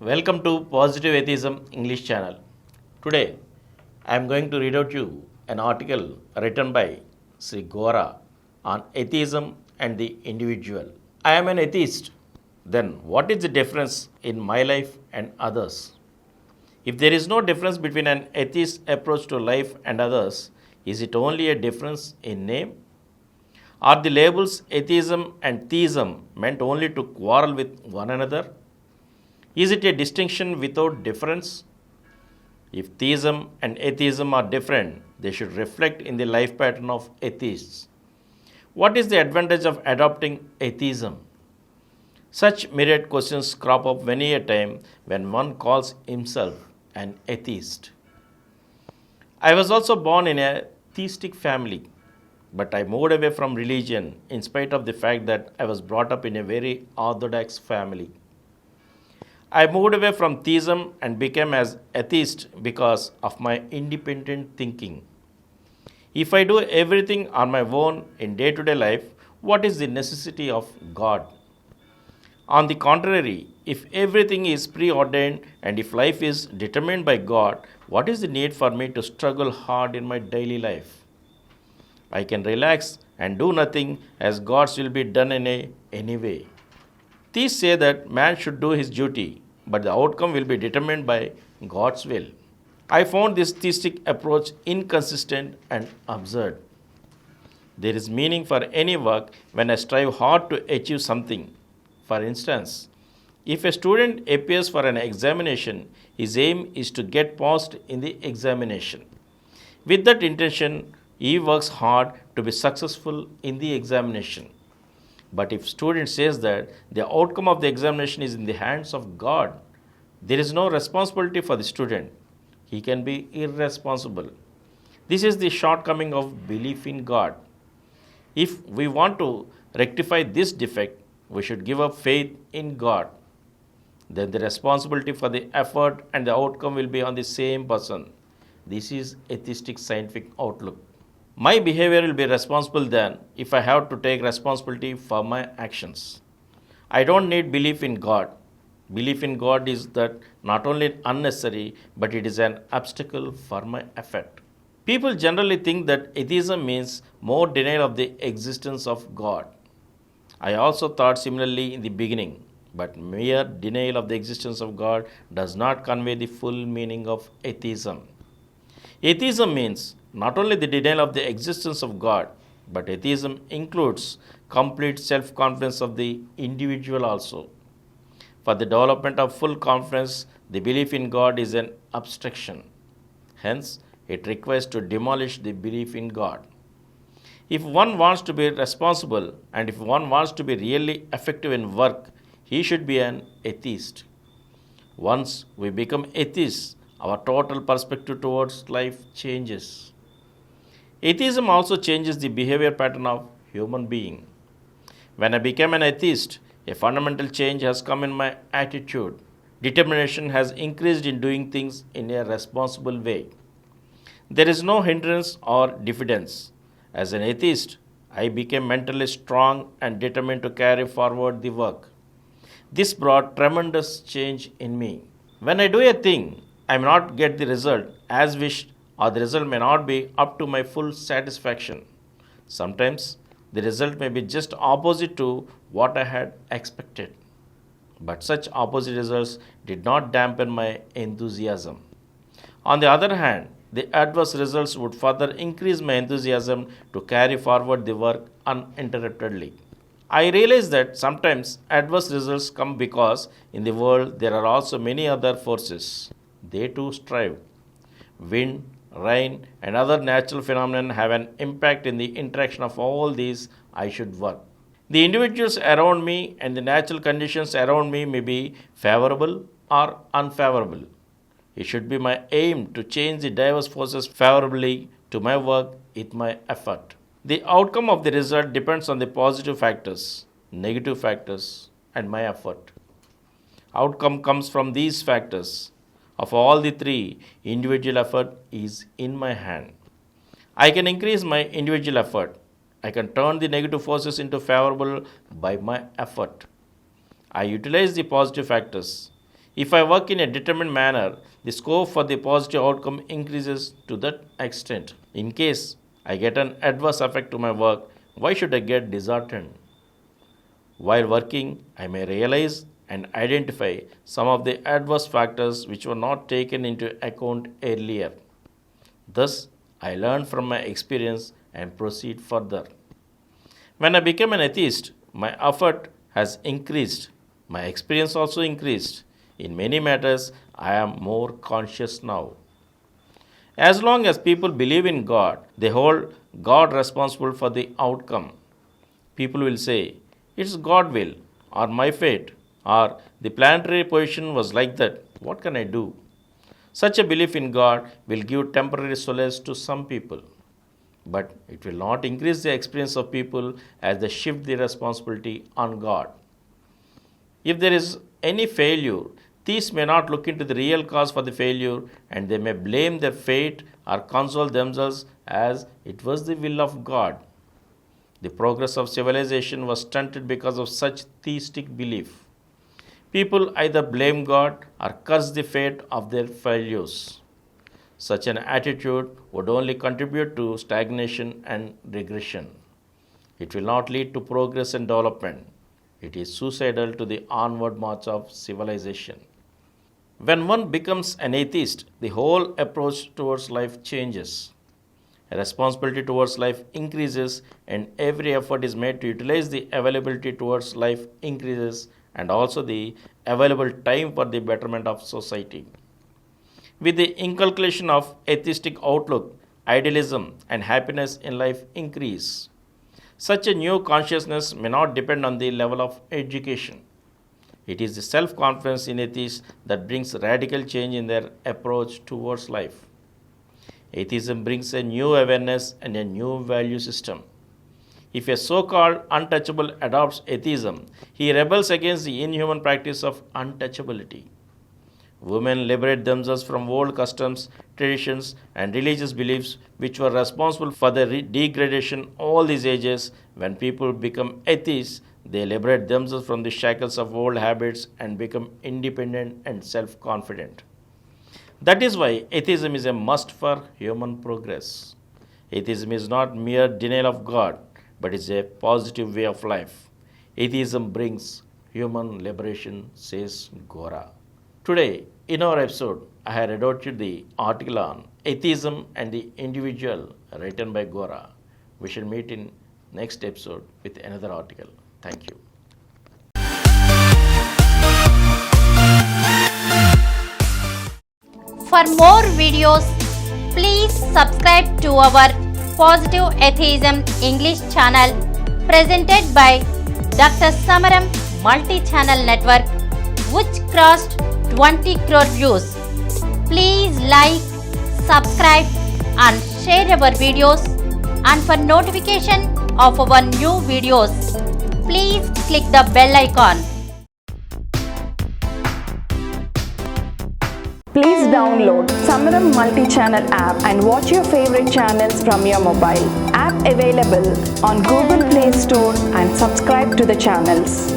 Welcome to Positive Atheism English channel. Today, I am going to read out you an article written by Sri Gora on atheism and the individual. I am an atheist. Then, what is the difference in my life and others? If there is no difference between an atheist approach to life and others, is it only a difference in name? Are the labels atheism and theism meant only to quarrel with one another? Is it a distinction without difference? If theism and atheism are different, they should reflect in the life pattern of atheists. What is the advantage of adopting atheism? Such myriad questions crop up many a time when one calls himself an atheist. I was also born in a theistic family, but I moved away from religion in spite of the fact that I was brought up in a very orthodox family. I moved away from theism and became as atheist because of my independent thinking. If I do everything on my own in day-to-day life, what is the necessity of God? On the contrary, if everything is preordained and if life is determined by God, what is the need for me to struggle hard in my daily life? I can relax and do nothing as God's will be done anyway. These say that man should do his duty, but the outcome will be determined by God's will. I found this theistic approach inconsistent and absurd. There is meaning for any work when I strive hard to achieve something. For instance, if a student appears for an examination, his aim is to get passed in the examination. With that intention, he works hard to be successful in the examination. But if student says that the outcome of the examination is in the hands of God, there is no responsibility for the student. He can be irresponsible. This is the shortcoming of belief in God. If we want to rectify this defect, we should give up faith in God. Then the responsibility for the effort and the outcome will be on the same person. This is atheistic scientific outlook. My behavior will be responsible then if I have to take responsibility for my actions. I don't need belief in God. Belief in God is that not only unnecessary, but it is an obstacle for my effort. People generally think that atheism means more denial of the existence of God. I also thought similarly in the beginning, but mere denial of the existence of God does not convey the full meaning of atheism. Atheism means not only the denial of the existence of God, but atheism includes complete self-confidence of the individual also. For the development of full confidence, the belief in God is an abstraction. Hence, it requires to demolish the belief in God. If one wants to be responsible and if one wants to be really effective in work, he should be an atheist. Once we become atheists, our total perspective towards life changes. Atheism also changes the behavior pattern of human being. When I became an atheist, a fundamental change has come in my attitude. Determination has increased in doing things in a responsible way. There is no hindrance or diffidence. As an atheist, I became mentally strong and determined to carry forward the work. This brought tremendous change in me. When I do a thing, I may not get the result as wished, or the result may not be up to my full satisfaction. Sometimes the result may be just opposite to what I had expected. But such opposite results did not dampen my enthusiasm. On the other hand, the adverse results would further increase my enthusiasm to carry forward the work uninterruptedly. I realize that sometimes adverse results come because in the world there are also many other forces. They too strive. Wind, rain, and other natural phenomena have an impact in the interaction of all these. I should work. The individuals around me and the natural conditions around me may be favorable or unfavorable. It should be my aim to change the diverse forces favorably to my work with my effort. The outcome of the result depends on the positive factors, negative factors, and my effort. Outcome comes from these factors. Of all the three, individual effort is in my hand. I can increase my individual effort. I can turn the negative forces into favorable by my effort. I utilize the positive factors. If I work in a determined manner, the scope for the positive outcome increases to that extent. In case I get an adverse effect to my work, why should I get disheartened? While working, I may realize and identify some of the adverse factors which were not taken into account earlier. Thus, I learn from my experience and proceed further. When I became an atheist, my effort has increased. My experience also increased. In many matters, I am more conscious now. As long as people believe in God, they hold God responsible for the outcome. People will say, it's God will, or my fate, or the planetary position was like that. What can I do? Such a belief in God will give temporary solace to some people, but it will not increase the experience of people as they shift the responsibility on God. If there is any failure, thieves may not look into the real cause for the failure and they may blame their fate or console themselves as it was the will of God. The progress of civilization was stunted because of such theistic belief. People either blame God or curse the fate of their failures. Such an attitude would only contribute to stagnation and regression. It will not lead to progress and development. It is suicidal to the onward march of civilization. When one becomes an atheist, the whole approach towards life changes. Responsibility towards life increases, and every effort is made to utilize the availability towards life increases, and also the available time for the betterment of society. With the inculcation of atheistic outlook, idealism and happiness in life increase. Such a new consciousness may not depend on the level of education. It is the self-confidence in atheists that brings radical change in their approach towards life. Atheism brings a new awareness and a new value system. If a so-called untouchable adopts atheism, he rebels against the inhuman practice of untouchability. Women liberate themselves from old customs, traditions, and religious beliefs which were responsible for their degradation all these ages. When people become atheists, they liberate themselves from the shackles of old habits and become independent and self-confident. That is why atheism is a must for human progress. Atheism is not mere denial of God, but is a positive way of life. Atheism brings human liberation, says Gora. Today, in our episode, I have read out you the article on atheism and the individual written by Gora. We shall meet in next episode with another article. Thank you. For more videos, please subscribe to our Positive Atheism English channel presented by Dr. Samaram Multi-Channel Network, which crossed 20 crore views. Please like, subscribe and share our videos, and for notification of our new videos, please click the bell icon. Please download Samaram Multi-Channel app and watch your favorite channels from your mobile. App available on Google Play Store and subscribe to the channels.